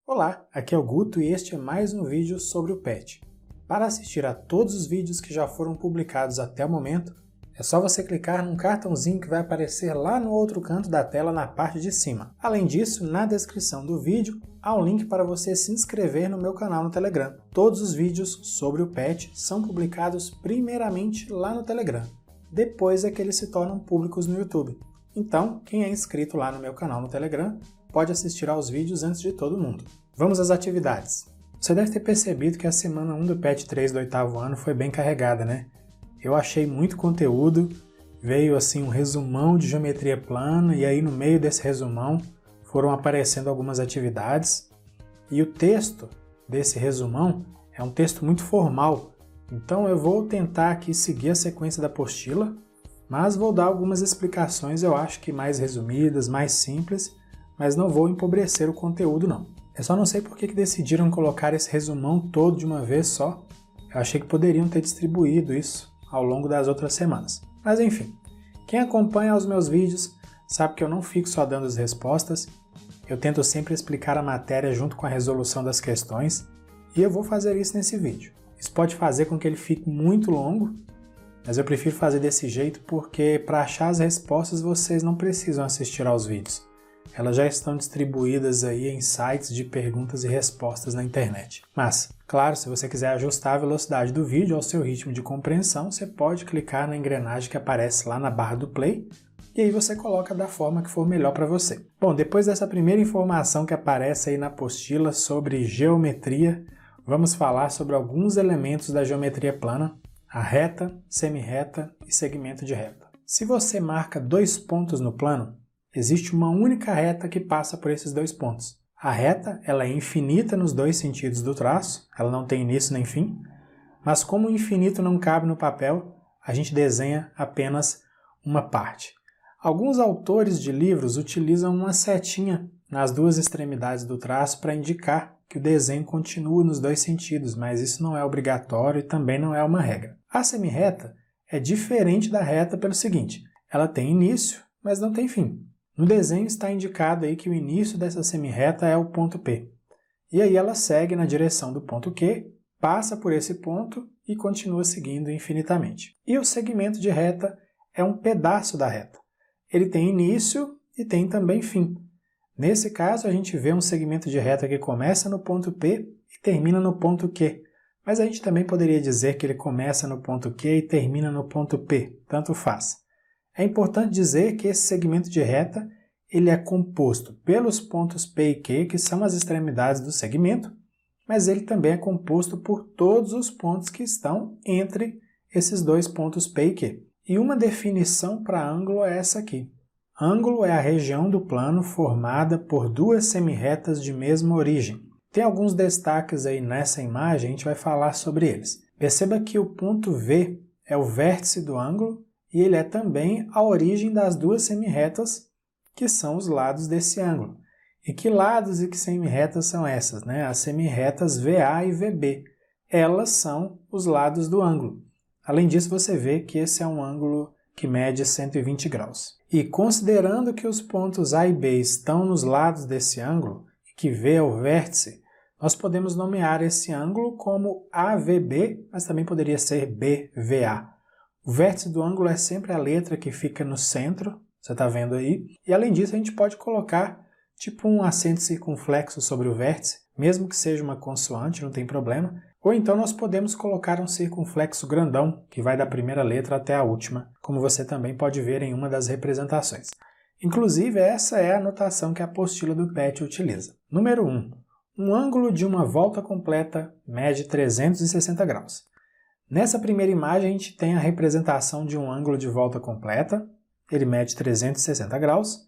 Olá, aqui é o Guto e este é mais um vídeo sobre o PET. Para assistir a todos os vídeos que já foram publicados até o momento, é só você clicar num cartãozinho que vai aparecer lá no outro canto da tela na parte de cima. Além disso, na descrição do vídeo há um link para você se inscrever no meu canal no Telegram. Todos os vídeos sobre o PET são publicados primeiramente lá no Telegram, depois é que eles se tornam públicos no YouTube. Então, quem é inscrito lá no meu canal no Telegram pode assistir aos vídeos antes de todo mundo. Vamos às atividades. Você deve ter percebido que a semana 1 do PET 3 do 8º ano foi bem carregada, né? Eu achei muito conteúdo, veio assim um resumão de geometria plana e aí no meio desse resumão foram aparecendo algumas atividades. E o texto desse resumão é um texto muito formal, então eu vou tentar aqui seguir a sequência da apostila, mas vou dar algumas explicações, eu acho que mais resumidas, mais simples, mas não vou empobrecer o conteúdo não. Eu só não sei por que decidiram colocar esse resumão todo de uma vez só. Eu achei que poderiam ter distribuído isso ao longo das outras semanas. Mas enfim, quem acompanha os meus vídeos sabe que eu não fico só dando as respostas, eu tento sempre explicar a matéria junto com a resolução das questões, e eu vou fazer isso nesse vídeo. Isso pode fazer com que ele fique muito longo, mas eu prefiro fazer desse jeito porque para achar as respostas vocês não precisam assistir aos vídeos. Elas já estão distribuídas aí em sites de perguntas e respostas na internet. Mas, claro, se você quiser ajustar a velocidade do vídeo ao seu ritmo de compreensão, você pode clicar na engrenagem que aparece lá na barra do play e aí você coloca da forma que for melhor para você. Bom, depois dessa primeira informação que aparece aí na apostila sobre geometria, vamos falar sobre alguns elementos da geometria plana, a reta, semirreta e segmento de reta. Se você marca 2 pontos no plano, existe uma única reta que passa por esses 2 pontos. A reta ela é infinita nos 2 sentidos do traço, ela não tem início nem fim, mas como o infinito não cabe no papel, a gente desenha apenas uma parte. Alguns autores de livros utilizam uma setinha nas 2 extremidades do traço para indicar que o desenho continua nos 2 sentidos, mas isso não é obrigatório e também não é uma regra. A semirreta é diferente da reta pelo seguinte, ela tem início, mas não tem fim. No desenho está indicado aí que o início dessa semirreta é o ponto P. E aí ela segue na direção do ponto Q, passa por esse ponto e continua seguindo infinitamente. E o segmento de reta é um pedaço da reta. Ele tem início e tem também fim. Nesse caso, a gente vê um segmento de reta que começa no ponto P e termina no ponto Q. Mas a gente também poderia dizer que ele começa no ponto Q e termina no ponto P, tanto faz. É importante dizer que esse segmento de reta ele é composto pelos pontos P e Q, que são as extremidades do segmento, mas ele também é composto por todos os pontos que estão entre esses 2 pontos P e Q. E uma definição para ângulo é essa aqui. Ângulo é a região do plano formada por 2 semirretas de mesma origem. Tem alguns destaques aí nessa imagem, a gente vai falar sobre eles. Perceba que o ponto V é o vértice do ângulo, e ele é também a origem das 2 semirretas, que são os lados desse ângulo. E que lados e que semirretas são essas, né? As semirretas VA e VB. Elas são os lados do ângulo. Além disso, você vê que esse é um ângulo que mede 120 graus. E considerando que os pontos A e B estão nos lados desse ângulo, e que V é o vértice, nós podemos nomear esse ângulo como AVB, mas também poderia ser BVA. O vértice do ângulo é sempre a letra que fica no centro, você está vendo aí. E além disso, a gente pode colocar tipo um acento circunflexo sobre o vértice, mesmo que seja uma consoante, não tem problema. Ou então nós podemos colocar um circunflexo grandão, que vai da primeira letra até a última, como você também pode ver em uma das representações. Inclusive, essa é a notação que a apostila do PET utiliza. Número 1. Um ângulo de uma volta completa mede 360 graus. Nessa primeira imagem, a gente tem a representação de um ângulo de volta completa, ele mede 360 graus,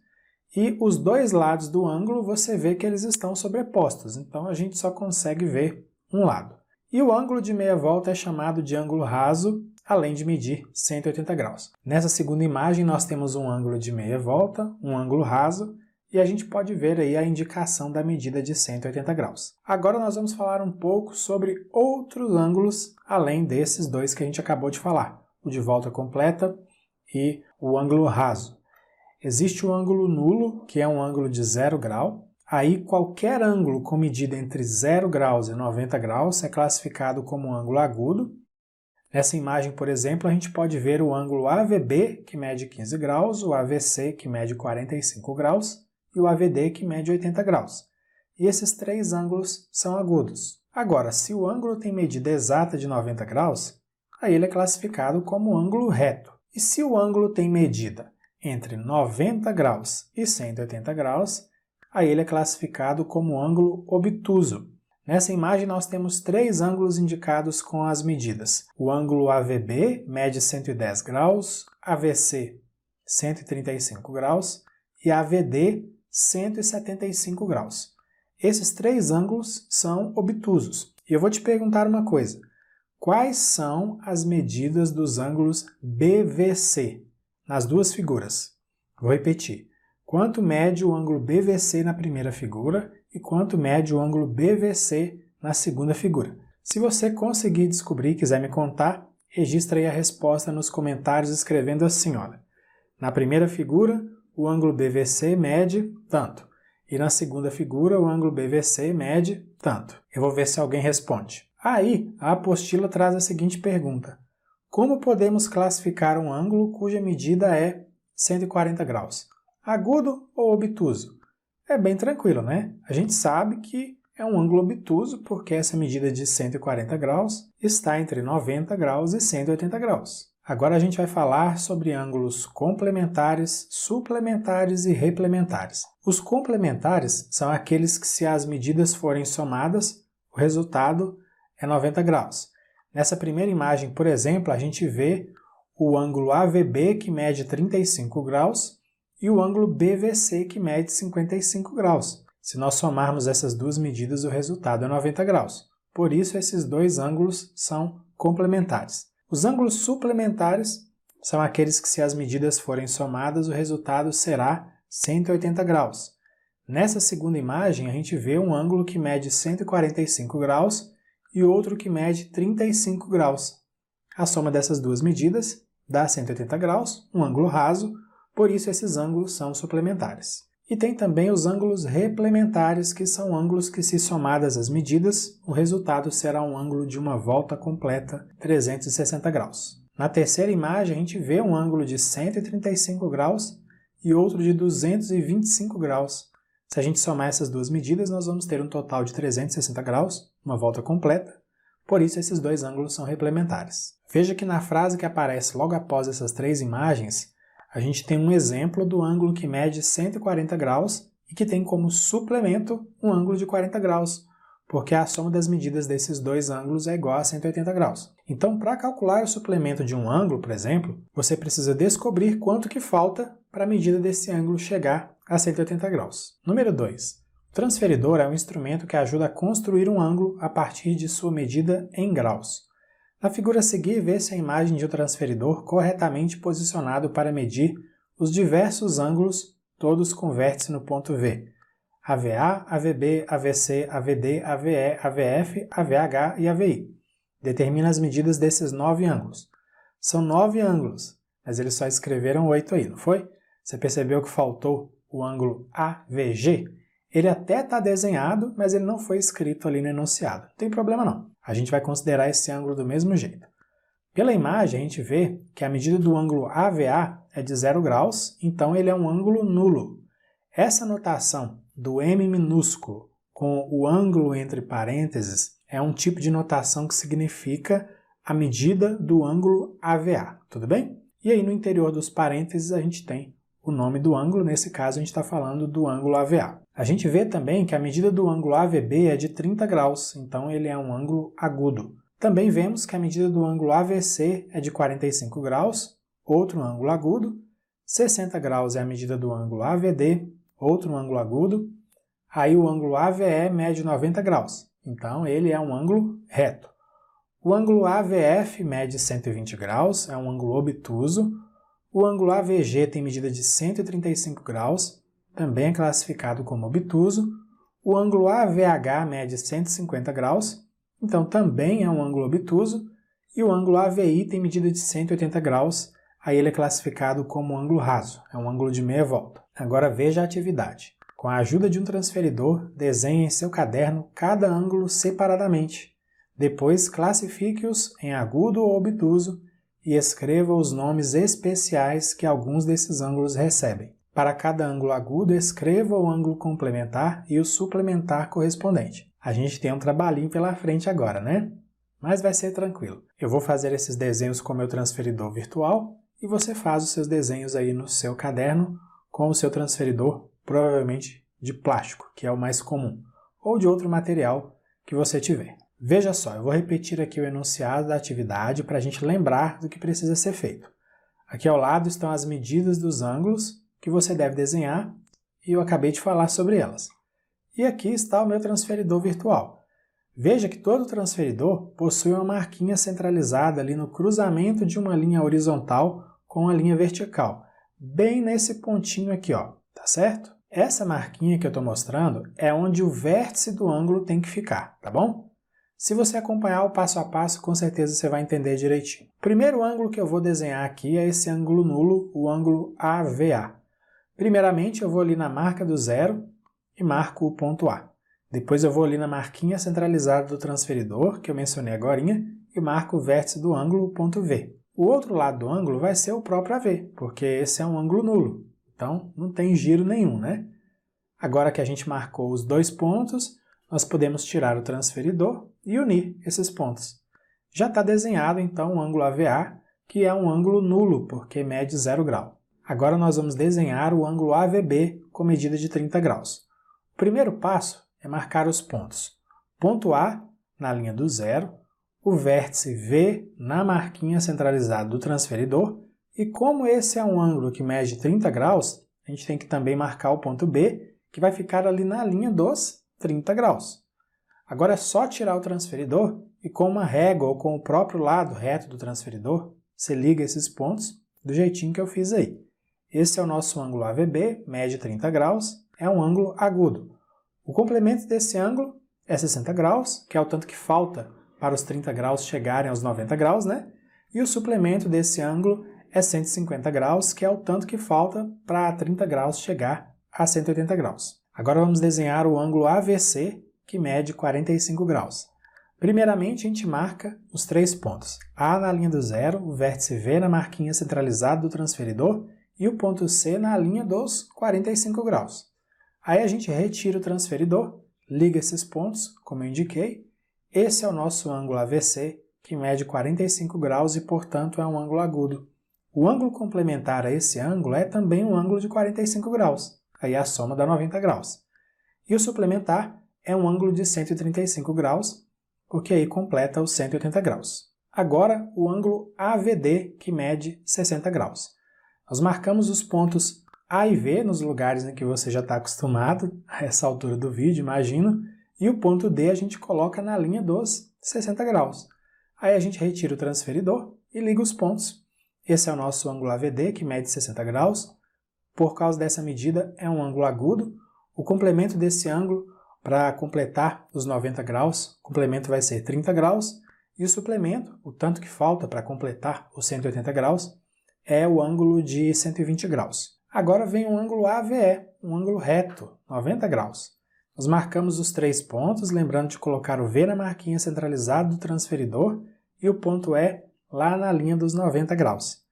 e os 2 lados do ângulo você vê que eles estão sobrepostos, então a gente só consegue ver um lado. E o ângulo de meia volta é chamado de ângulo raso, além de medir 180 graus. Nessa segunda imagem nós temos um ângulo de meia volta, um ângulo raso, e a gente pode ver aí a indicação da medida de 180 graus. Agora nós vamos falar um pouco sobre outros ângulos, além desses 2 que a gente acabou de falar, o de volta completa e o ângulo raso. Existe o ângulo nulo, que é um ângulo de 0 grau, Aí qualquer ângulo com medida entre 0 graus e 90 graus é classificado como um ângulo agudo. Nessa imagem, por exemplo, a gente pode ver o ângulo AVB, que mede 15 graus, o AVC, que mede 45 graus, e o AVD, que mede 80 graus. E esses três ângulos são agudos. Agora, se o ângulo tem medida exata de 90 graus, aí ele é classificado como ângulo reto. E se o ângulo tem medida entre 90 graus e 180 graus, aí ele é classificado como ângulo obtuso. Nessa imagem nós temos três ângulos indicados com as medidas. O ângulo AVB mede 110 graus, AVC 135 graus e AVD 175 graus. Esses três ângulos são obtusos. E eu vou te perguntar uma coisa. Quais são as medidas dos ângulos BVC nas duas figuras? Vou repetir. Quanto mede o ângulo BVC na primeira figura e quanto mede o ângulo BVC na segunda figura? Se você conseguir descobrir e quiser me contar, registra aí a resposta nos comentários escrevendo assim, olha. Na primeira figura, o ângulo BVC mede tanto. E na segunda figura, o ângulo BVC mede tanto. Eu vou ver se alguém responde. Aí, a apostila traz a seguinte pergunta. Como podemos classificar um ângulo cuja medida é 140 graus? Agudo ou obtuso? É bem tranquilo, né? A gente sabe que é um ângulo obtuso porque essa medida de 140 graus está entre 90 graus e 180 graus. Agora a gente vai falar sobre ângulos complementares, suplementares e replementares. Os complementares são aqueles que, se as medidas forem somadas, o resultado é 90 graus. Nessa primeira imagem, por exemplo, a gente vê o ângulo AVB, que mede 35 graus, e o ângulo BVC, que mede 55 graus. Se nós somarmos essas duas medidas, o resultado é 90 graus. Por isso, esses dois ângulos são complementares. Os ângulos suplementares são aqueles que, se as medidas forem somadas, o resultado será 180 graus. Nessa segunda imagem, a gente vê um ângulo que mede 145 graus e outro que mede 35 graus. A soma dessas duas medidas dá 180 graus, um ângulo raso, por isso esses ângulos são suplementares. E tem também os ângulos replementares, que são ângulos que, se somadas as medidas, o resultado será um ângulo de uma volta completa, 360 graus. Na terceira imagem, a gente vê um ângulo de 135 graus e outro de 225 graus. Se a gente somar essas duas medidas, nós vamos ter um total de 360 graus, uma volta completa, por isso esses dois ângulos são replementares. Veja que na frase que aparece logo após essas três imagens, a gente tem um exemplo do ângulo que mede 140 graus e que tem como suplemento um ângulo de 40 graus, porque a soma das medidas desses dois ângulos é igual a 180 graus. Então, para calcular o suplemento de um ângulo, por exemplo, você precisa descobrir quanto que falta para a medida desse ângulo chegar a 180 graus. Número 2. O transferidor é um instrumento que ajuda a construir um ângulo a partir de sua medida em graus. Na figura a seguir, vê-se a imagem de um transferidor corretamente posicionado para medir os diversos ângulos, todos com vértice no ponto V. AVA, AVB, AVC, AVD, AVE, AVF, AVH e AVI. Determina as medidas desses 9 ângulos. São 9 ângulos, mas eles só escreveram 8 aí, não foi? Você percebeu que faltou o ângulo AVG? Ele até está desenhado, mas ele não foi escrito ali no enunciado. Não tem problema não. A gente vai considerar esse ângulo do mesmo jeito. Pela imagem, a gente vê que a medida do ângulo AVA é de 0 graus, então ele é um ângulo nulo. Essa notação do M minúsculo com o ângulo entre parênteses é um tipo de notação que significa a medida do ângulo AVA, tudo bem? E aí no interior dos parênteses a gente tem o nome do ângulo, nesse caso a gente está falando do ângulo AVA. A gente vê também que a medida do ângulo AVB é de 30 graus, então ele é um ângulo agudo. Também vemos que a medida do ângulo AVC é de 45 graus, outro ângulo agudo. 60 graus é a medida do ângulo AVD, outro ângulo agudo. Aí o ângulo AVE mede 90 graus, então ele é um ângulo reto. O ângulo AVF mede 120 graus, é um ângulo obtuso. O ângulo AVG tem medida de 135 graus, também é classificado como obtuso. O ângulo AVH mede 150 graus, então também é um ângulo obtuso. E o ângulo AVI tem medida de 180 graus, aí ele é classificado como ângulo raso, é um ângulo de meia volta. Agora veja a atividade. Com a ajuda de um transferidor, desenhe em seu caderno cada ângulo separadamente. Depois, classifique-os em agudo ou obtuso e escreva os nomes especiais que alguns desses ângulos recebem. Para cada ângulo agudo, escreva o ângulo complementar e o suplementar correspondente. A gente tem um trabalhinho pela frente agora, né? Mas vai ser tranquilo. Eu vou fazer esses desenhos com o meu transferidor virtual e você faz os seus desenhos aí no seu caderno com o seu transferidor, provavelmente de plástico, que é o mais comum, ou de outro material que você tiver. Veja só, eu vou repetir aqui o enunciado da atividade para a gente lembrar do que precisa ser feito. Aqui ao lado estão as medidas dos ângulos que você deve desenhar e eu acabei de falar sobre elas. E aqui está o meu transferidor virtual. Veja que todo transferidor possui uma marquinha centralizada ali no cruzamento de uma linha horizontal com a linha vertical, bem nesse pontinho aqui, ó, tá certo? Essa marquinha que eu estou mostrando é onde o vértice do ângulo tem que ficar, tá bom? Se você acompanhar o passo a passo, com certeza você vai entender direitinho. O primeiro ângulo que eu vou desenhar aqui é esse ângulo nulo, o ângulo AVA. Primeiramente, eu vou ali na marca do zero e marco o ponto A. Depois eu vou ali na marquinha centralizada do transferidor, que eu mencionei agorinha, e marco o vértice do ângulo, o ponto V. O outro lado do ângulo vai ser o próprio AV, porque esse é um ângulo nulo. Então, não tem giro nenhum, né? Agora que a gente marcou os dois pontos, nós podemos tirar o transferidor e unir esses pontos. Já está desenhado, então, o ângulo AVA, que é um ângulo nulo, porque mede 0 grau. Agora nós vamos desenhar o ângulo AVB com medida de 30 graus. O primeiro passo é marcar os pontos. Ponto A na linha do zero, o vértice V na marquinha centralizada do transferidor, e como esse é um ângulo que mede 30 graus, a gente tem que também marcar o ponto B, que vai ficar ali na linha dos 30 graus. Agora é só tirar o transferidor e com uma régua ou com o próprio lado reto do transferidor, você liga esses pontos do jeitinho que eu fiz aí. Esse é o nosso ângulo AVB, mede 30 graus, é um ângulo agudo. O complemento desse ângulo é 60 graus, que é o tanto que falta para os 30 graus chegarem aos 90 graus, né? E o suplemento desse ângulo é 150 graus, que é o tanto que falta para 30 graus chegar a 180 graus. Agora vamos desenhar o ângulo AVC, que mede 45 graus. Primeiramente, a gente marca os três pontos. A na linha do zero, o vértice V na marquinha centralizada do transferidor e o ponto C na linha dos 45 graus. Aí a gente retira o transferidor, liga esses pontos, como eu indiquei. Esse é o nosso ângulo AVC, que mede 45 graus e, portanto, é um ângulo agudo. O ângulo complementar a esse ângulo é também um ângulo de 45 graus. Aí a soma dá 90 graus. E o suplementar é um ângulo de 135 graus, porque aí completa os 180 graus. Agora, o ângulo AVD, que mede 60 graus. Nós marcamos os pontos A e V nos lugares em que você já está acostumado, a essa altura do vídeo, imagino, e o ponto D a gente coloca na linha dos 60 graus. Aí a gente retira o transferidor e liga os pontos. Esse é o nosso ângulo AVD, que mede 60 graus. Por causa dessa medida, é um ângulo agudo. O complemento desse ângulo, para completar os 90 graus, o complemento vai ser 30 graus, e o suplemento, o tanto que falta para completar os 180 graus, é o ângulo de 120 graus. Agora vem o ângulo AVE, um ângulo reto, 90 graus. Nós marcamos os três pontos, lembrando de colocar o V na marquinha centralizada do transferidor e o ponto E lá na linha dos 90 graus.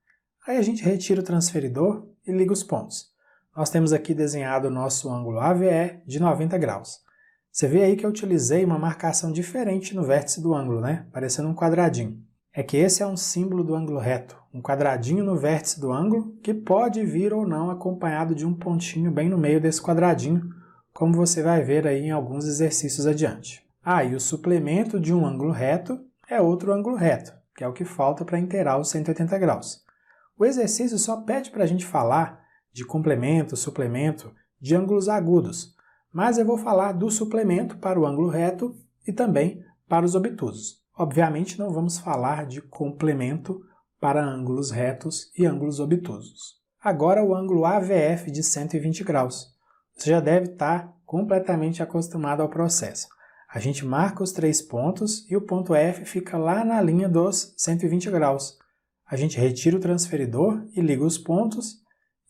Aí a gente retira o transferidor e liga os pontos. Nós temos aqui desenhado o nosso ângulo AVE de 90 graus. Você vê aí que eu utilizei uma marcação diferente no vértice do ângulo, né? Parecendo um quadradinho. É que esse é um símbolo do ângulo reto, um quadradinho no vértice do ângulo que pode vir ou não acompanhado de um pontinho bem no meio desse quadradinho, como você vai ver aí em alguns exercícios adiante. E o suplemento de um ângulo reto é outro ângulo reto, que é o que falta para inteirar os 180 graus. O exercício só pede para a gente falar de complemento, suplemento, de ângulos agudos, mas eu vou falar do suplemento para o ângulo reto e também para os obtusos. Obviamente não vamos falar de complemento para ângulos retos e ângulos obtusos. Agora o ângulo AVF de 120 graus. Você já deve estar completamente acostumado ao processo. A gente marca os três pontos e o ponto F fica lá na linha dos 120 graus. A gente retira o transferidor e liga os pontos,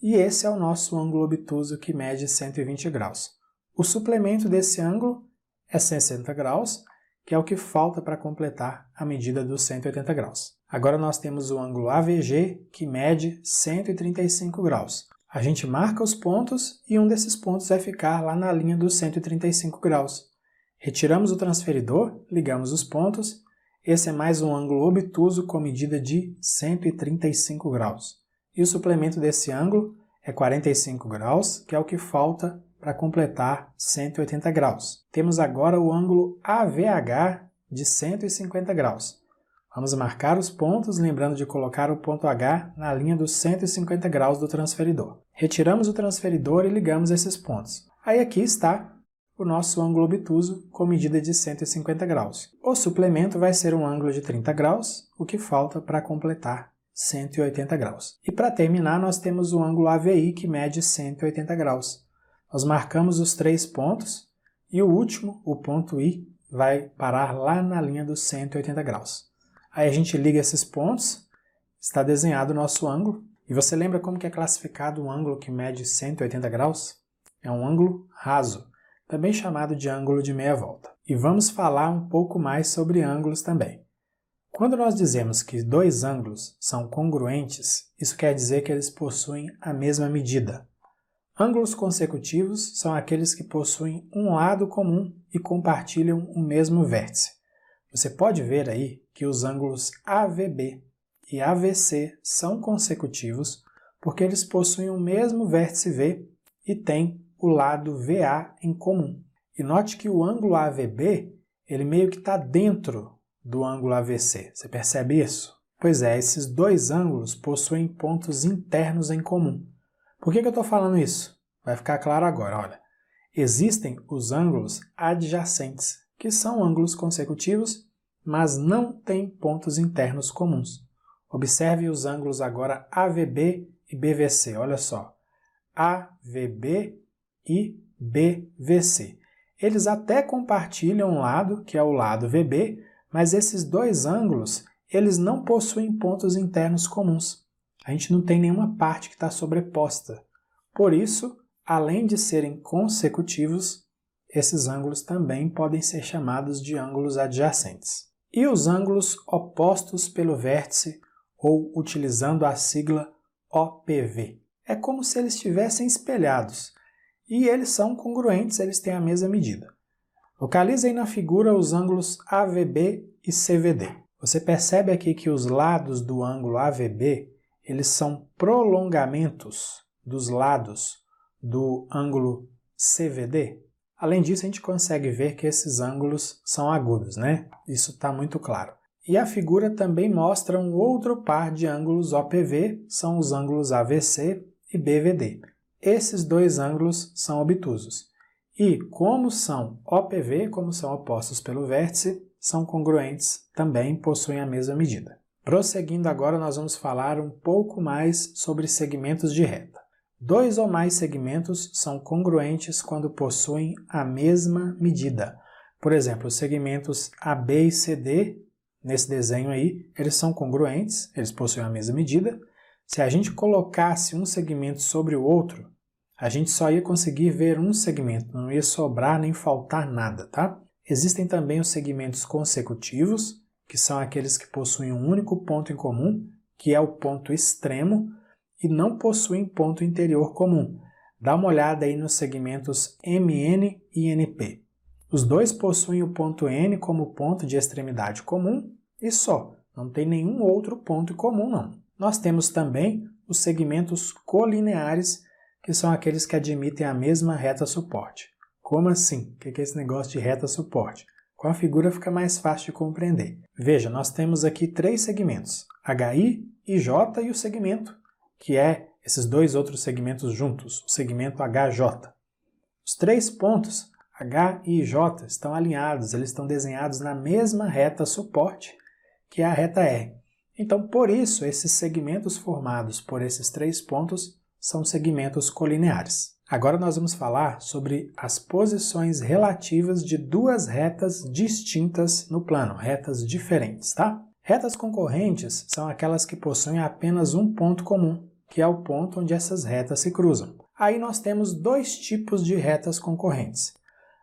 e esse é o nosso ângulo obtuso que mede 120 graus. O suplemento desse ângulo é 60 graus, que é o que falta para completar a medida dos 180 graus. Agora nós temos o ângulo AVG, que mede 135 graus. A gente marca os pontos e um desses pontos vai ficar lá na linha dos 135 graus. Retiramos o transferidor, ligamos os pontos. Esse é mais um ângulo obtuso com medida de 135 graus. E o suplemento desse ângulo é 45 graus, que é o que falta para completar 180 graus. Temos agora o ângulo AVH de 150 graus. Vamos marcar os pontos, lembrando de colocar o ponto H na linha dos 150 graus do transferidor. Retiramos o transferidor e ligamos esses pontos. Aí aqui está o nosso ângulo obtuso com medida de 150 graus. O suplemento vai ser um ângulo de 30 graus, o que falta para completar 180 graus. E para terminar, nós temos o ângulo AVI, que mede 180 graus. Nós marcamos os 3 pontos e o último, o ponto I, vai parar lá na linha dos 180 graus. Aí a gente liga esses pontos, está desenhado o nosso ângulo. E você lembra como que é classificado um ângulo que mede 180 graus? É um ângulo raso, também chamado de ângulo de meia volta. E vamos falar um pouco mais sobre ângulos também. Quando nós dizemos que dois ângulos são congruentes, isso quer dizer que eles possuem a mesma medida. Ângulos consecutivos são aqueles que possuem um lado comum e compartilham o mesmo vértice. Você pode ver aí que os ângulos AVB e AVC são consecutivos porque eles possuem o mesmo vértice V e têm o lado VA em comum. E note que o ângulo AVB, ele meio que está dentro do ângulo AVC. Você percebe isso? Pois é, esses dois ângulos possuem pontos internos em comum. Por que eu estou falando isso? Vai ficar claro agora, olha. Existem os ângulos adjacentes, que são ângulos consecutivos, mas não têm pontos internos comuns. Observe os ângulos agora AVB e BVC, olha só. AVB e BVC. Eles até compartilham um lado, que é o lado VB, mas esses dois ângulos, eles não possuem pontos internos comuns. A gente não tem nenhuma parte que está sobreposta. Por isso, além de serem consecutivos, esses ângulos também podem ser chamados de ângulos adjacentes. E os ângulos opostos pelo vértice, ou utilizando a sigla OPV. É como se eles estivessem espelhados. E eles são congruentes, eles têm a mesma medida. Localize aí na figura os ângulos AVB e CVD. Você percebe aqui que os lados do ângulo AVB, eles são prolongamentos dos lados do ângulo CVD. Além disso, a gente consegue ver que esses ângulos são agudos, né? Isso está muito claro. E a figura também mostra um outro par de ângulos OPV, são os ângulos AVC e BVD. Esses dois ângulos são obtusos. E como são OPV, como são opostos pelo vértice, são congruentes, também possuem a mesma medida. Prosseguindo agora, nós vamos falar um pouco mais sobre segmentos de reta. Dois ou mais segmentos são congruentes quando possuem a mesma medida. Por exemplo, os segmentos AB e CD, nesse desenho aí, eles são congruentes, eles possuem a mesma medida. Se a gente colocasse um segmento sobre o outro, a gente só ia conseguir ver um segmento, não ia sobrar nem faltar nada, tá? Existem também os segmentos consecutivos, que são aqueles que possuem um único ponto em comum, que é o ponto extremo, e não possuem ponto interior comum. Dá uma olhada aí nos segmentos MN e NP. Os dois possuem o ponto N como ponto de extremidade comum e só, não tem nenhum outro ponto em comum não. Nós temos também os segmentos colineares, que são aqueles que admitem a mesma reta suporte. Como assim? O que é esse negócio de reta suporte? Com a figura fica mais fácil de compreender. Veja, nós temos aqui três segmentos, HI, IJ e o segmento, que é esses dois outros segmentos juntos, o segmento HJ. Os três pontos, H e IJ, estão alinhados, eles estão desenhados na mesma reta suporte, que é a reta R. Então, por isso, esses segmentos formados por esses três pontos são segmentos colineares. Agora nós vamos falar sobre as posições relativas de duas retas distintas no plano, retas diferentes, tá? Retas concorrentes são aquelas que possuem apenas um ponto comum, que é o ponto onde essas retas se cruzam. Aí nós temos dois tipos de retas concorrentes.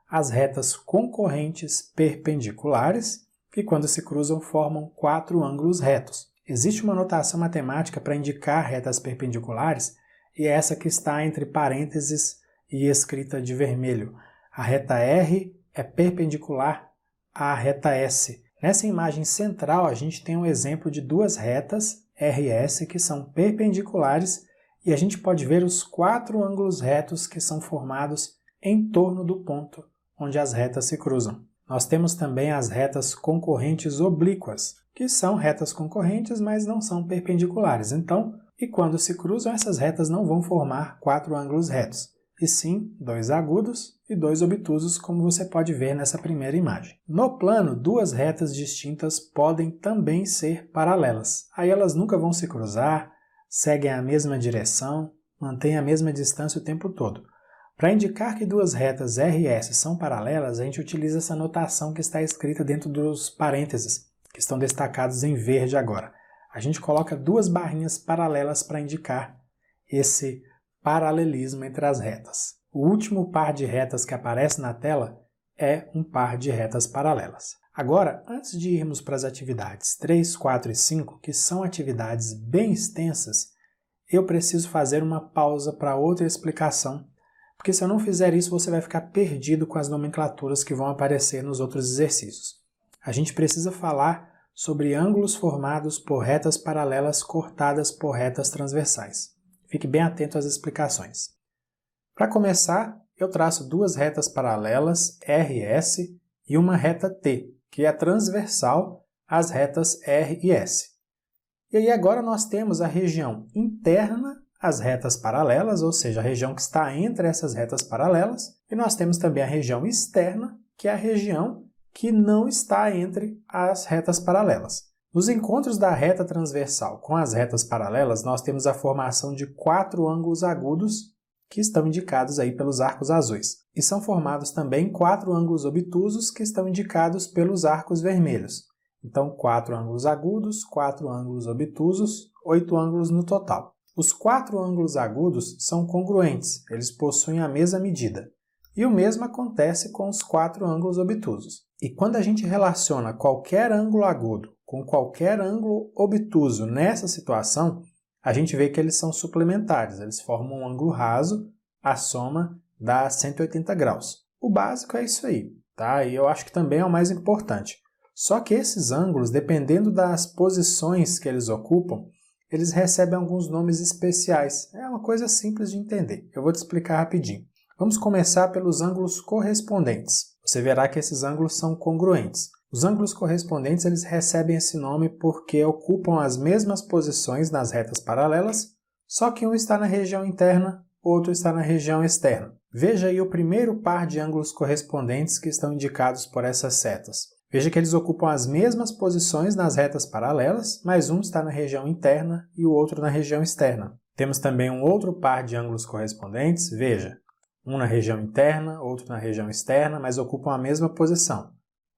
As retas concorrentes perpendiculares, que quando se cruzam formam 4 ângulos retos. Existe uma notação matemática para indicar retas perpendiculares, e é essa que está entre parênteses e escrita de vermelho. A reta R é perpendicular à reta S. Nessa imagem central, a gente tem um exemplo de duas retas, R e S, que são perpendiculares, e a gente pode ver os 4 ângulos retos que são formados em torno do ponto onde as retas se cruzam. Nós temos também as retas concorrentes oblíquas, que são retas concorrentes, mas não são perpendiculares. Então, e quando se cruzam, essas retas não vão formar 4 ângulos retos, e sim 2 agudos e 2 obtusos, como você pode ver nessa primeira imagem. No plano, duas retas distintas podem também ser paralelas. Aí elas nunca vão se cruzar, seguem a mesma direção, mantêm a mesma distância o tempo todo. Para indicar que duas retas R e S são paralelas, a gente utiliza essa notação que está escrita dentro dos parênteses, que estão destacados em verde agora. A gente coloca duas barrinhas paralelas para indicar esse paralelismo entre as retas. O último par de retas que aparece na tela é um par de retas paralelas. Agora, antes de irmos para as atividades 3, 4 e 5, que são atividades bem extensas, eu preciso fazer uma pausa para outra explicação, porque se eu não fizer isso, você vai ficar perdido com as nomenclaturas que vão aparecer nos outros exercícios. A gente precisa falar sobre ângulos formados por retas paralelas cortadas por retas transversais. Fique bem atento às explicações. Para começar, eu traço duas retas paralelas, R e S, e uma reta T, que é transversal às retas R e S. E aí agora nós temos a região interna às retas paralelas, ou seja, a região que está entre essas retas paralelas, e nós temos também a região externa, que é a região que não está entre as retas paralelas. Nos encontros da reta transversal com as retas paralelas, nós temos a formação de 4 ângulos agudos, que estão indicados aí pelos arcos azuis. E são formados também 4 ângulos obtusos, que estão indicados pelos arcos vermelhos. Então, 4 ângulos agudos, 4 ângulos obtusos, 8 ângulos no total. Os 4 ângulos agudos são congruentes, eles possuem a mesma medida. E o mesmo acontece com os 4 ângulos obtusos. E quando a gente relaciona qualquer ângulo agudo com qualquer ângulo obtuso nessa situação, a gente vê que eles são suplementares, eles formam um ângulo raso, a soma dá 180 graus. O básico é isso aí, tá? E eu acho que também é o mais importante. Só que esses ângulos, dependendo das posições que eles ocupam, eles recebem alguns nomes especiais. É uma coisa simples de entender. Eu vou te explicar rapidinho. Vamos começar pelos ângulos correspondentes. Você verá que esses ângulos são congruentes. Os ângulos correspondentes eles recebem esse nome porque ocupam as mesmas posições nas retas paralelas, só que um está na região interna, outro está na região externa. Veja aí o primeiro par de ângulos correspondentes que estão indicados por essas setas. Veja que eles ocupam as mesmas posições nas retas paralelas, mas um está na região interna e o outro na região externa. Temos também um outro par de ângulos correspondentes, veja, um na região interna, outro na região externa, mas ocupam a mesma posição.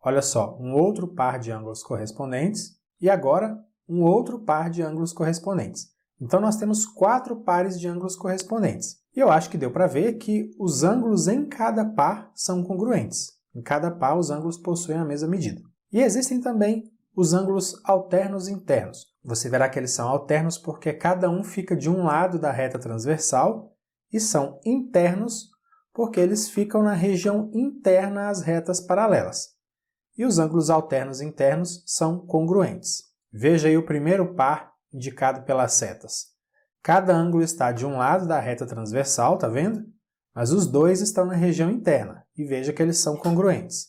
Olha só, um outro par de ângulos correspondentes e agora um outro par de ângulos correspondentes. Então nós temos 4 pares de ângulos correspondentes. E eu acho que deu para ver que os ângulos em cada par são congruentes. Em cada par, os ângulos possuem a mesma medida. E existem também os ângulos alternos internos. Você verá que eles são alternos porque cada um fica de um lado da reta transversal e são internos porque eles ficam na região interna às retas paralelas. E os ângulos alternos internos são congruentes. Veja aí o primeiro par indicado pelas setas. Cada ângulo está de um lado da reta transversal, tá vendo? Mas os dois estão na região interna, e veja que eles são congruentes.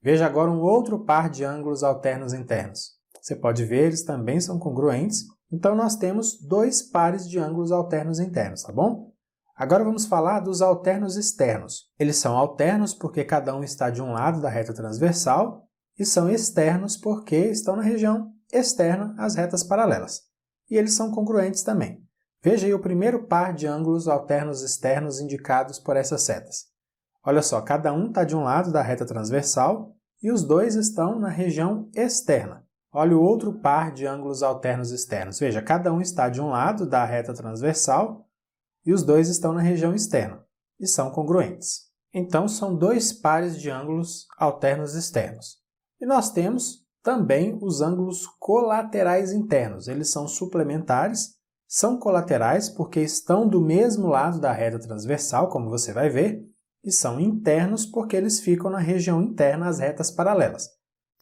Veja agora um outro par de ângulos alternos internos. Você pode ver, eles também são congruentes, então nós temos 2 pares de ângulos alternos internos, tá bom? Agora vamos falar dos alternos externos. Eles são alternos porque cada um está de um lado da reta transversal, e são externos porque estão na região externa às retas paralelas. E eles são congruentes também. Veja aí o primeiro par de ângulos alternos externos indicados por essas setas. Olha só, cada um está de um lado da reta transversal e os dois estão na região externa. olha o outro par de ângulos alternos externos. Veja, cada um está de um lado da reta transversal e os dois estão na região externa e são congruentes. Então, são dois pares de ângulos alternos externos. E nós temos também os ângulos colaterais internos. Eles são suplementares, são colaterais porque estão do mesmo lado da reta transversal, como você vai ver, e são internos porque eles ficam na região interna às retas paralelas.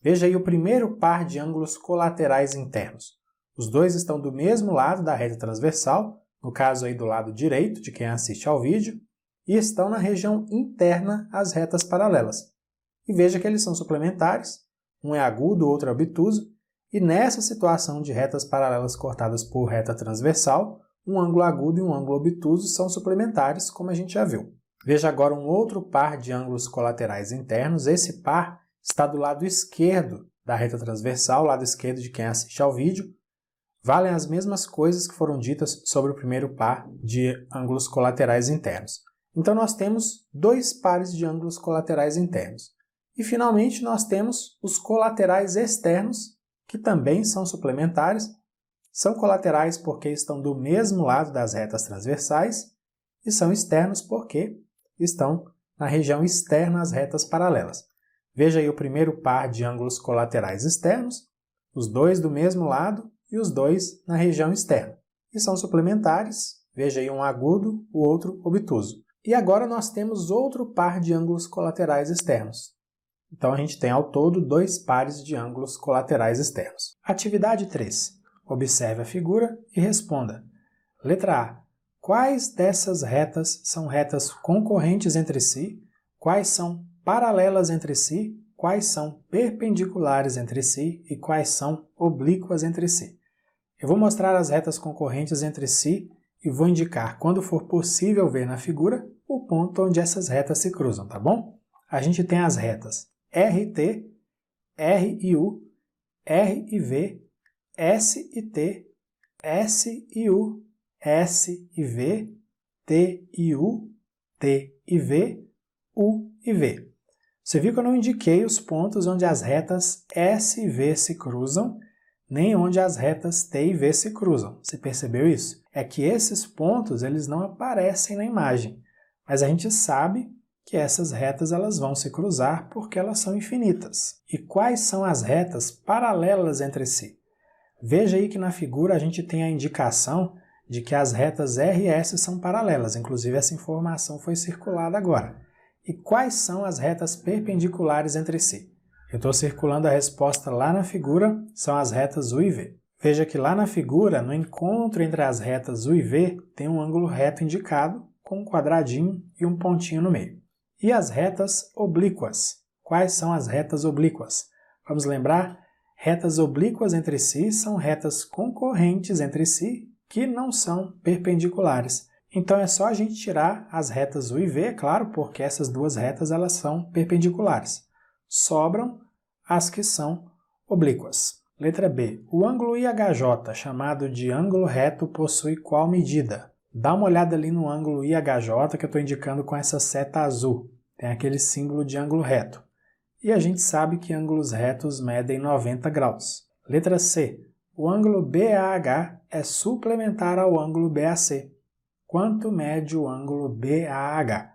Veja aí o primeiro par de ângulos colaterais internos. Os dois estão do mesmo lado da reta transversal, no caso aí do lado direito de quem assiste ao vídeo, e estão na região interna às retas paralelas. E veja que eles são suplementares, um é agudo, o outro é obtuso, e nessa situação de retas paralelas cortadas por reta transversal, um ângulo agudo e um ângulo obtuso são suplementares, como a gente já viu. Veja agora um outro par de ângulos colaterais internos. Esse par está do lado esquerdo da reta transversal, lado esquerdo de quem assiste ao vídeo. Valem as mesmas coisas que foram ditas sobre o primeiro par de ângulos colaterais internos. Então, nós temos dois pares de ângulos colaterais internos. E, finalmente, nós temos os colaterais externos, que também são suplementares. São colaterais porque estão do mesmo lado das retas transversais e são externos porque estão na região externa às retas paralelas. Veja aí o primeiro par de ângulos colaterais externos, os dois do mesmo lado e os dois na região externa. E são suplementares, veja aí um agudo, o outro obtuso. E agora nós temos outro par de ângulos colaterais externos. Então a gente tem ao todo dois pares de ângulos colaterais externos. Atividade 3. Observe a figura e responda. Letra A. Quais dessas retas são retas concorrentes entre si? Quais são paralelas entre si? Quais são perpendiculares entre si? E quais são oblíquas entre si? Eu vou mostrar as retas concorrentes entre si e vou indicar, quando for possível ver na figura, o ponto onde essas retas se cruzam, tá bom? A gente tem as retas RT, RIU, RIV, SIT, SIU, SIV, TIU, TIV, UIV. Você viu que eu não indiquei os pontos onde as retas S e V se cruzam, nem onde as retas T e V se cruzam. Você percebeu isso? É que esses pontos eles não aparecem na imagem, mas a gente sabe que essas retas elas vão se cruzar porque elas são infinitas. E quais são as retas paralelas entre si? Veja aí que na figura a gente tem a indicação de que as retas R e S são paralelas, inclusive essa informação foi circulada agora. E quais são as retas perpendiculares entre si? Eu estou circulando a resposta lá na figura, são as retas U e V. Veja que lá na figura, no encontro entre as retas U e V, tem um ângulo reto indicado, com um quadradinho e um pontinho no meio. E as retas oblíquas? Quais são as retas oblíquas? Vamos lembrar? Retas oblíquas entre si são retas concorrentes entre si que não são perpendiculares. Então é só a gente tirar as retas U e V, é claro, porque essas duas retas elas são perpendiculares. Sobram as que são oblíquas. Letra B. O ângulo IHJ, chamado de ângulo reto, possui qual medida? Dá uma olhada ali no ângulo IHJ que eu estou indicando com essa seta azul. Tem aquele símbolo de ângulo reto. E a gente sabe que ângulos retos medem 90 graus. Letra C. O ângulo BAH é suplementar ao ângulo BAC. Quanto mede o ângulo BAH?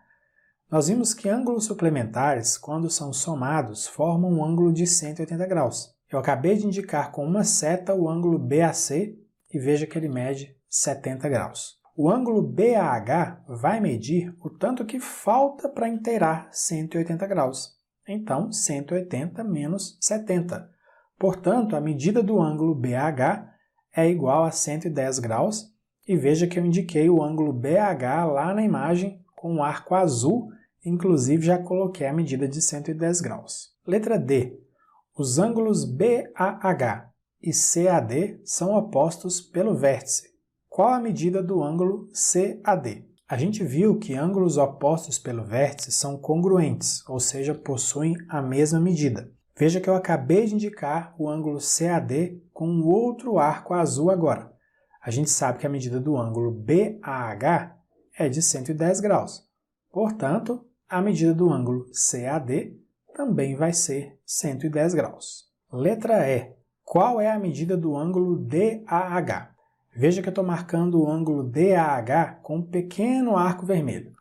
Nós vimos que ângulos suplementares, quando são somados, formam um ângulo de 180 graus. Eu acabei de indicar com uma seta o ângulo BAC e veja que ele mede 70 graus. O ângulo BAH vai medir o tanto que falta para inteirar 180 graus. Então, 180 menos 70. Portanto, a medida do ângulo BAH é igual a 110 graus. E veja que eu indiquei o ângulo BAH lá na imagem com um arco azul, inclusive já coloquei a medida de 110 graus. Letra D. Os ângulos BAH e CAD são opostos pelo vértice. Qual a medida do ângulo CAD? A gente viu que ângulos opostos pelo vértice são congruentes, ou seja, possuem a mesma medida. Veja que eu acabei de indicar o ângulo CAD com um outro arco azul agora. A gente sabe que a medida do ângulo BAH é de 110 graus. Portanto, a medida do ângulo CAD também vai ser 110 graus. Letra E. Qual é a medida do ângulo DAH? Veja que eu estou marcando o ângulo DAH com um pequeno arco vermelho.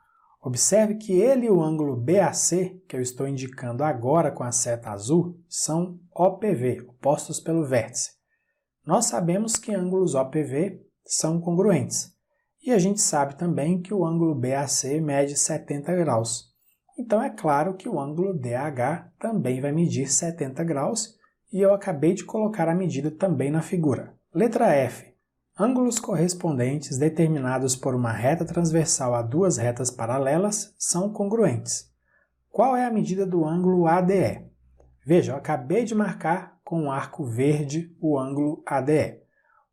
Observe que ele e o ângulo BAC, que eu estou indicando agora com a seta azul, são OPV, opostos pelo vértice. Nós sabemos que ângulos OPV são congruentes. E a gente sabe também que o ângulo BAC mede 70 graus. Então é claro que o ângulo DAH também vai medir 70 graus e eu acabei de colocar a medida também na figura. Letra F. Ângulos correspondentes determinados por uma reta transversal a duas retas paralelas são congruentes. Qual é a medida do ângulo ADE? Veja, eu acabei de marcar com um arco verde o ângulo ADE.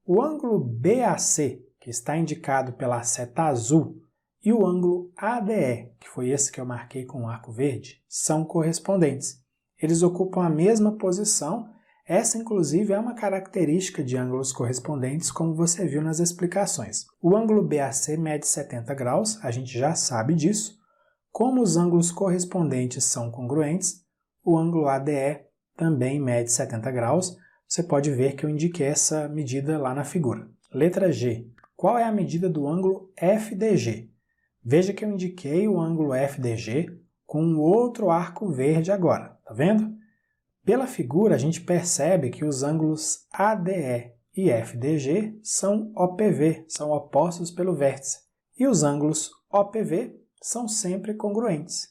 O ângulo BAC, que está indicado pela seta azul, e o ângulo ADE, que foi esse que eu marquei com um arco verde, são correspondentes. Eles ocupam a mesma posição. Essa, inclusive, é uma característica de ângulos correspondentes, como você viu nas explicações. O ângulo BAC mede 70 graus, a gente já sabe disso. Como os ângulos correspondentes são congruentes, o ângulo ADE também mede 70 graus. Você pode ver que eu indiquei essa medida lá na figura. Letra G. Qual é a medida do ângulo FDG? Veja que eu indiquei o ângulo FDG com um outro arco verde agora, tá vendo? Pela figura, a gente percebe que os ângulos ADE e FDG são OPV, são opostos pelo vértice, e os ângulos OPV são sempre congruentes.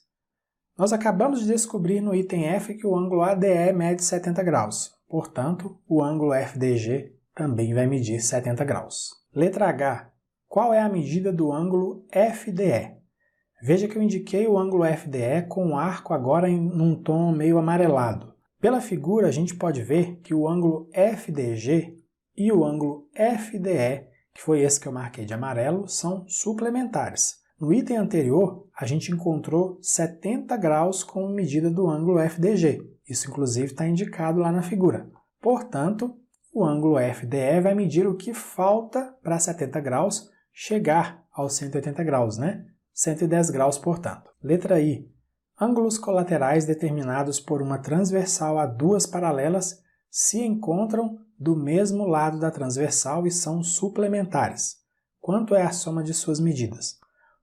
Nós acabamos de descobrir no item F que o ângulo ADE mede 70 graus, portanto, o ângulo FDG também vai medir 70 graus. Letra H. Qual é a medida do ângulo FDE? Veja que eu indiquei o ângulo FDE com um arco agora num tom meio amarelado. Pela figura, a gente pode ver que o ângulo FDG e o ângulo FDE, que foi esse que eu marquei de amarelo, são suplementares. No item anterior, a gente encontrou 70 graus como medida do ângulo FDG. Isso, inclusive, está indicado lá na figura. Portanto, o ângulo FDE vai medir o que falta para 70 graus chegar aos 180 graus, né? 110 graus, portanto. Letra I. Ângulos colaterais determinados por uma transversal a duas paralelas se encontram do mesmo lado da transversal e são suplementares. Quanto é a soma de suas medidas?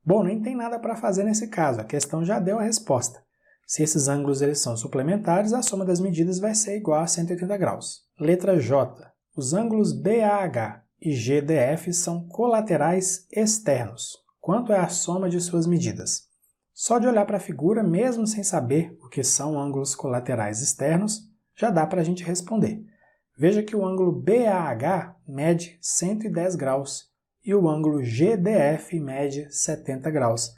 Bom, nem tem nada para fazer nesse caso, a questão já deu a resposta. Se esses ângulos eles são suplementares, a soma das medidas vai ser igual a 180 graus. Letra J. Os ângulos BAH e GDF são colaterais externos. Quanto é a soma de suas medidas? Só de olhar para a figura, mesmo sem saber o que são ângulos colaterais externos, já dá para a gente responder. Veja que o ângulo BAH mede 110 graus e o ângulo GDF mede 70 graus.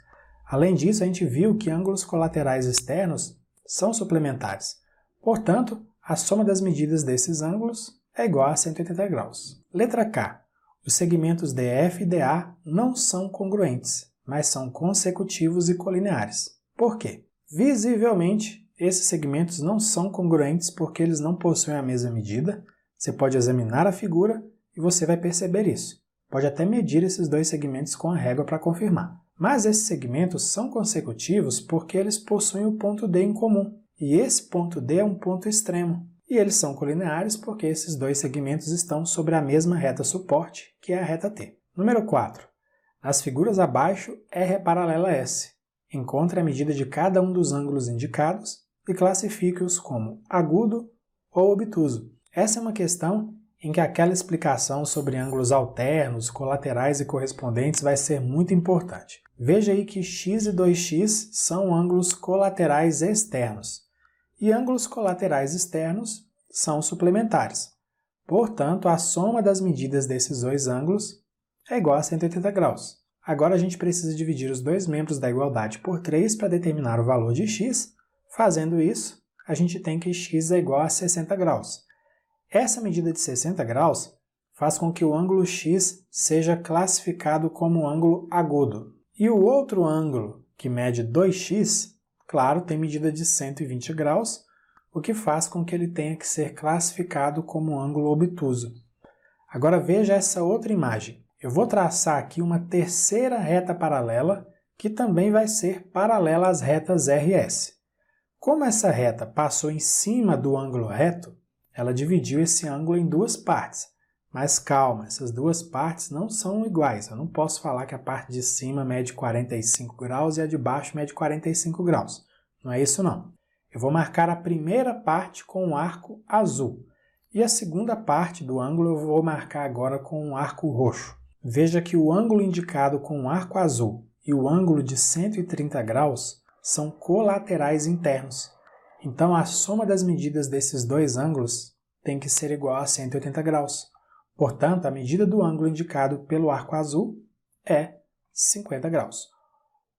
Além disso, a gente viu que ângulos colaterais externos são suplementares. Portanto, a soma das medidas desses ângulos é igual a 180 graus. Letra K. Os segmentos DF e DA não são congruentes, mas são consecutivos e colineares. Por quê? Visivelmente, esses segmentos não são congruentes porque eles não possuem a mesma medida. Você pode examinar a figura e você vai perceber isso. Pode até medir esses dois segmentos com a régua para confirmar. Mas esses segmentos são consecutivos porque eles possuem o ponto D em comum. E esse ponto D é um ponto extremo. E eles são colineares porque esses dois segmentos estão sobre a mesma reta suporte, que é a reta T. Número 4. Nas figuras abaixo, R é paralela a S. Encontre a medida de cada um dos ângulos indicados e classifique-os como agudo ou obtuso. Essa é uma questão em que aquela explicação sobre ângulos alternos, colaterais e correspondentes vai ser muito importante. Veja aí que x e 2x são ângulos colaterais externos, e ângulos colaterais externos são suplementares. Portanto, a soma das medidas desses dois ângulos é igual a 180 graus. Agora a gente precisa dividir os dois membros da igualdade por 3 para determinar o valor de x. Fazendo isso, a gente tem que x é igual a 60 graus. Essa medida de 60 graus faz com que o ângulo x seja classificado como ângulo agudo. E o outro ângulo, que mede 2x, claro, tem medida de 120 graus, o que faz com que ele tenha que ser classificado como ângulo obtuso. Agora veja essa outra imagem. Eu vou traçar aqui uma terceira reta paralela, que também vai ser paralela às retas R e S. Como essa reta passou em cima do ângulo reto, ela dividiu esse ângulo em duas partes. Mas calma, essas duas partes não são iguais. Eu não posso falar que a parte de cima mede 45 graus e a de baixo mede 45 graus. Não é isso não. Eu vou marcar a primeira parte com um arco azul. E a segunda parte do ângulo eu vou marcar agora com um arco roxo. Veja que o ângulo indicado com um arco azul e o ângulo de 130 graus são colaterais internos. Então a soma das medidas desses dois ângulos tem que ser igual a 180 graus. Portanto, a medida do ângulo indicado pelo arco azul é 50 graus.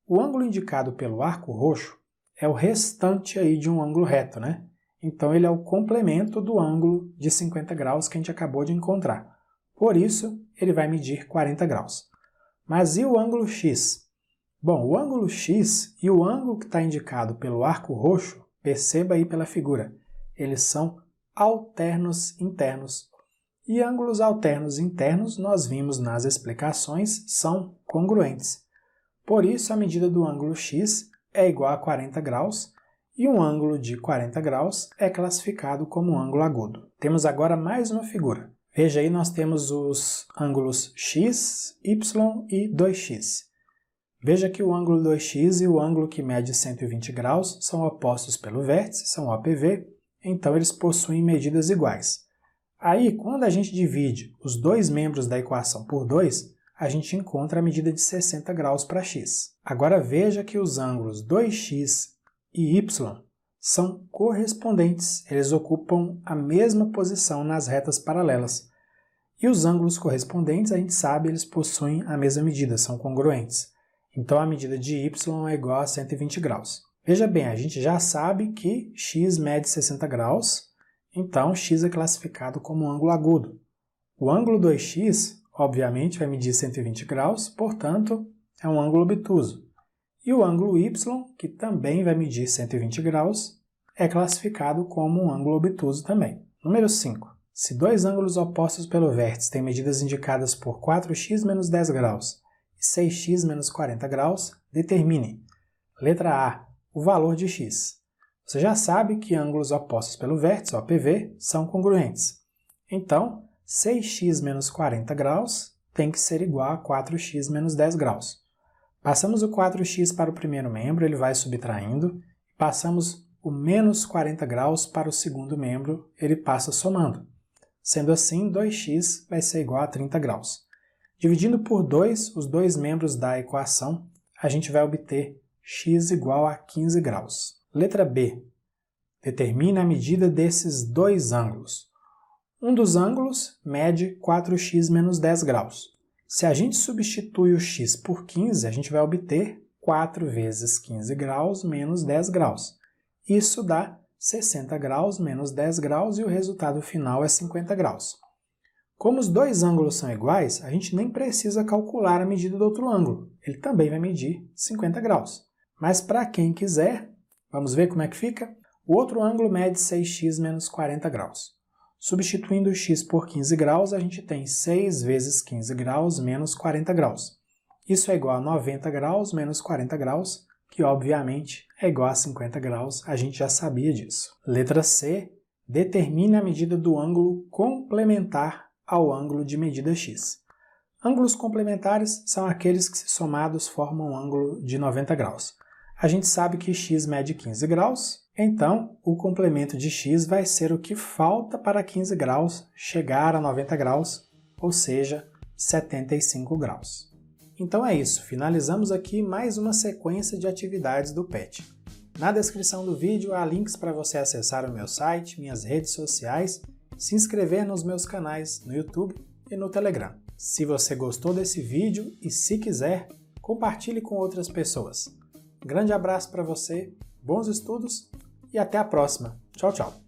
O ângulo indicado pelo arco roxo é o restante aí de um ângulo reto, né? Então ele é o complemento do ângulo de 50 graus que a gente acabou de encontrar. Por isso, ele vai medir 40 graus. Mas e o ângulo X? Bom, o ângulo X e o ângulo que está indicado pelo arco roxo, perceba aí pela figura, eles são alternos internos. E ângulos alternos internos, nós vimos nas explicações, são congruentes. Por isso, a medida do ângulo X é igual a 40 graus e um ângulo de 40 graus é classificado como um ângulo agudo. Temos agora mais uma figura. Veja aí, nós temos os ângulos x, y e 2x. Veja que o ângulo 2x e o ângulo que mede 120 graus são opostos pelo vértice, são OPV, então eles possuem medidas iguais. Aí, quando a gente divide os dois membros da equação por 2, a gente encontra a medida de 60 graus para x. Agora veja que os ângulos 2x e y são correspondentes, eles ocupam a mesma posição nas retas paralelas. E os ângulos correspondentes, a gente sabe, eles possuem a mesma medida, são congruentes. Então a medida de y é igual a 120 graus. Veja bem, a gente já sabe que x mede 60 graus, então x é classificado como um ângulo agudo. O ângulo 2x, obviamente, vai medir 120 graus, portanto, é um ângulo obtuso. E o ângulo y, que também vai medir 120 graus, é classificado como um ângulo obtuso também. Número 5. Se dois ângulos opostos pelo vértice têm medidas indicadas por 4x menos 10 graus e 6x menos 40 graus, determine. Letra A. O valor de x. Você já sabe que ângulos opostos pelo vértice, OPV, são congruentes. Então, 6x menos 40 graus tem que ser igual a 4x menos 10 graus. Passamos o 4x para o primeiro membro, ele vai subtraindo. Passamos o menos 40 graus para o segundo membro, ele passa somando. Sendo assim, 2x vai ser igual a 30 graus. Dividindo por 2 os dois membros da equação, a gente vai obter x igual a 15 graus. Letra B. Determine a medida desses dois ângulos. Um dos ângulos mede 4x menos 10 graus. Se a gente substitui o x por 15, a gente vai obter 4 vezes 15 graus menos 10 graus. Isso dá 60 graus menos 10 graus e o resultado final é 50 graus. Como os dois ângulos são iguais, a gente nem precisa calcular a medida do outro ângulo. Ele também vai medir 50 graus. Mas para quem quiser, vamos ver como é que fica? O outro ângulo mede 6x menos 40 graus. Substituindo o x por 15 graus, a gente tem 6 vezes 15 graus menos 40 graus. Isso é igual a 90 graus menos 40 graus, que obviamente é igual a 50 graus, a gente já sabia disso. Letra C. Determine a medida do ângulo complementar ao ângulo de medida x. Ângulos complementares são aqueles que, se somados, formam um ângulo de 90 graus. A gente sabe que x mede 15 graus, então o complemento de x vai ser o que falta para 15 graus chegar a 90 graus, ou seja, 75 graus. Então é isso, finalizamos aqui mais uma sequência de atividades do PET. Na descrição do vídeo há links para você acessar o meu site, minhas redes sociais, se inscrever nos meus canais no YouTube e no Telegram. Se você gostou desse vídeo e se quiser, compartilhe com outras pessoas. Um grande abraço para você, bons estudos e até a próxima. Tchau, tchau!